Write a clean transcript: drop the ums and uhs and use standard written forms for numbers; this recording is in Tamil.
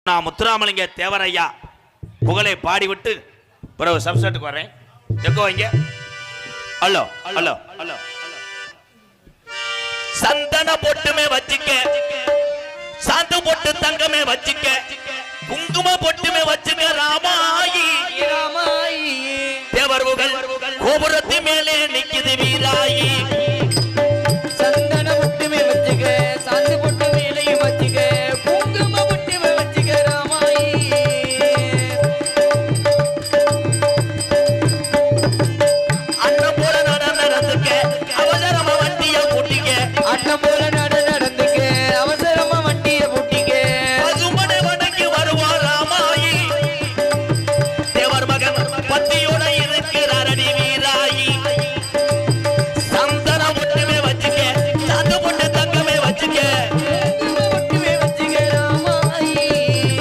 நான் முத்துராமலிங்க தேவரையா புகழை பாடிவிட்டு பிறகு சப்செட்டுக்கு வரேன். எக்கோ இங்க. Hello hello hello. சந்தன பொட்டுமே வச்சிக்க, சாந்து பொட்டு தங்கமே வச்சிக்க,